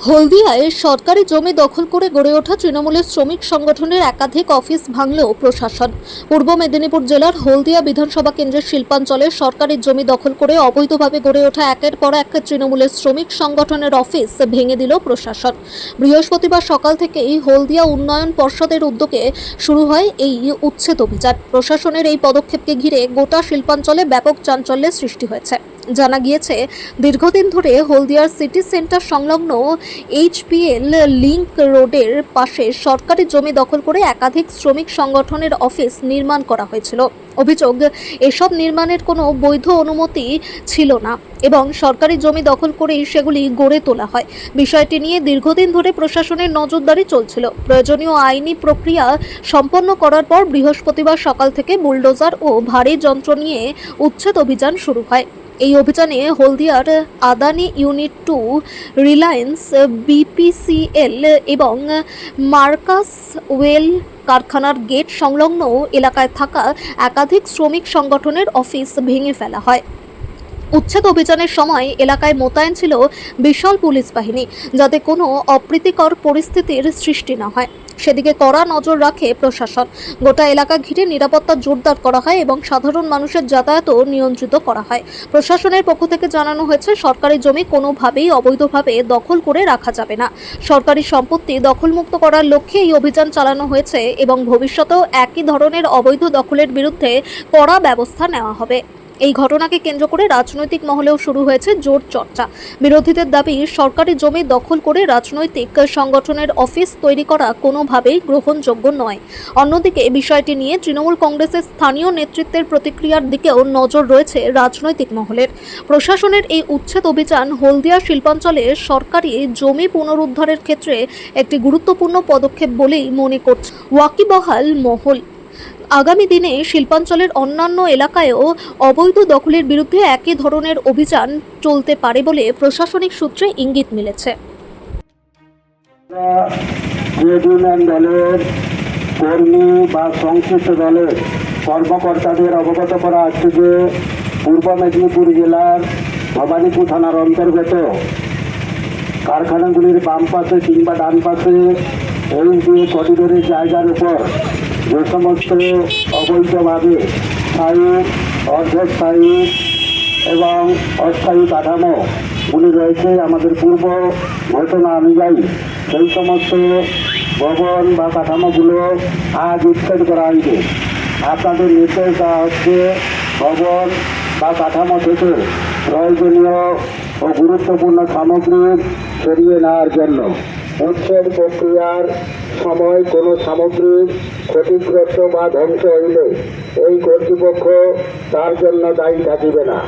হলদিয়ায় সরকারি জমি দখল করে গড়ে ওঠা তৃণমূলের শ্রমিক সংগঠনের একাধিক অফিস ভাঙল প্রশাসন। পূর্ব মেদিনীপুর জেলার হলদিয়া বিধানসভা কেন্দ্রের শিল্পাঞ্চলে সরকারি জমি দখল করে অবৈধভাবে গড়ে ওঠা একের পর এক তৃণমূলের শ্রমিক সংগঠনের অফিস ভেঙে দিল প্রশাসন। বৃহস্পতিবার সকাল থেকেই হলদিয়া উন্নয়ন পর্ষদের উদ্যোগে শুরু হয় এই উচ্ছেদ অভিযান। প্রশাসনের এই পদক্ষেপকে ঘিরে গোটা শিল্পাঞ্চলে ব্যাপক চাঞ্চল্যের সৃষ্টি হয়েছে। জানা গিয়েছে, দীর্ঘদিন ধরে হলদিয়ার সিটি সেন্টার সংলগ্ন HPL লিংক রোডের পাশে সরকারি জমি দখল করে একাধিক শ্রমিক সংগঠনের অফিস নির্মাণ করা হয়েছিল। অভিযোগ, এসব নির্মাণের কোনো বৈধ অনুমতি ছিল না এবং সরকারি জমি দখল করেই সেগুলি গড়ে তোলা হয়। বিষয়টি নিয়ে দীর্ঘদিন ধরে প্রশাসনের নজরদারি চলছিল। প্রয়োজনীয় আইনি প্রক্রিয়া সম্পন্ন করার পর বৃহস্পতিবার সকাল থেকে বুলডোজার ও ভারী যন্ত্র নিয়ে উচ্ছেদ অভিযান শুরু হয়। এই অভিযানে হলদিয়ার আদানি ইউনিট 2, রিলায়েন্স, BPCL এবং মার্কাস ওয়েল কারখানার গেট সংলগ্ন এলাকায় থাকা একাধিক শ্রমিক সংগঠনের অফিস ভেঙে ফেলা হয়। উচ্ছেদ অভিযানের সময় এলাকায় মোতায়েন ছিল বিশাল পুলিশ বাহিনী, যাতে কোনো অপ্রীতিকর পরিস্থিতির সৃষ্টি না হয় সেদিকে কড়া নজর রাখে প্রশাসন। গোটা এলাকা ঘিরে নিরাপত্তা জোরদার করা হয় এবং সাধারণ মানুষের যাতায়াতও নিয়ন্ত্রিত করা হয়। প্রশাসনের পক্ষ থেকে জানানো হয়েছে, সরকারি জমি কোনোভাবেই অবৈধভাবে দখল করে রাখা যাবে না। সরকারি সম্পত্তি দখলমুক্ত করার লক্ষ্যে এই অভিযান চালানো হয়েছে এবং ভবিষ্যতেও একই ধরনের অবৈধ দখলের বিরুদ্ধে কড়া ব্যবস্থা নেওয়া হবে। এই ঘটনাকে কেন্দ্র করে রাজনৈতিক মহলেও শুরু হয়েছে জোর চর্চা। বিরোধীদের দাবি, সরকারি জমি দখল করে রাজনৈতিক সংগঠনের অফিস তৈরি করা কোনোভাবেই গ্রহণযোগ্য নয়। অন্যদিকে বিষয়টি নিয়ে তৃণমূল কংগ্রেসের স্থানীয় নেতৃত্বের প্রতিক্রিয়ার দিকেও নজর রয়েছে রাজনৈতিক মহলের। প্রশাসনের এই উচ্ছেদ অভিযান হলদিয়া শিল্পাঞ্চলে সরকারি জমি পুনরুদ্ধারের ক্ষেত্রে একটি গুরুত্বপূর্ণ পদক্ষেপ বলেই মনে করছে ওয়াকিবহাল মহল। আগামী দিনে শিল্পাঞ্চলের অন্যান্য এলাকায়ও অবৈধ দখলের বিরুদ্ধে একই ধরনের অভিযান চলতে পারে বলে প্রশাসনিক সূত্রে ইঙ্গিত মিলেছে। দলের কর্মী বা সংশ্লিষ্ট দলের কর্মকর্তাদের অবগত করা হচ্ছে যে পূর্ব মেদিনীপুর জেলার ভবানীপুর থানার অন্তর্গত কারখানাগুলির বাম পাশে কিংবা ডান পাশে এই করিডোরের জায়গার উপর যে সমস্ত অবৈধভাবে স্থায়ী, অর্ধস্থায়ী এবং অস্থায়ী কাঠামোগুলি রয়েছে, আমাদের পূর্ব ঘটনা অনুযায়ী সেই সমস্ত ভবন বা কাঠামোগুলো আজ উচ্ছেদ করা হয়েছে। আপনাদের নির্দেশ দেওয়া হচ্ছে ভবন বা কাঠামো থেকে প্রয়োজনীয় ও গুরুত্বপূর্ণ সামগ্রী সরিয়ে নেওয়ার জন্য। উচ্ছেদ প্রক্রিয়ার সময় কোনো সামগ্রিক ক্ষতিগ্রস্ত বা ধ্বংস হইলে এই কর্তৃপক্ষ তার জন্য দায়ী থাকিবে না।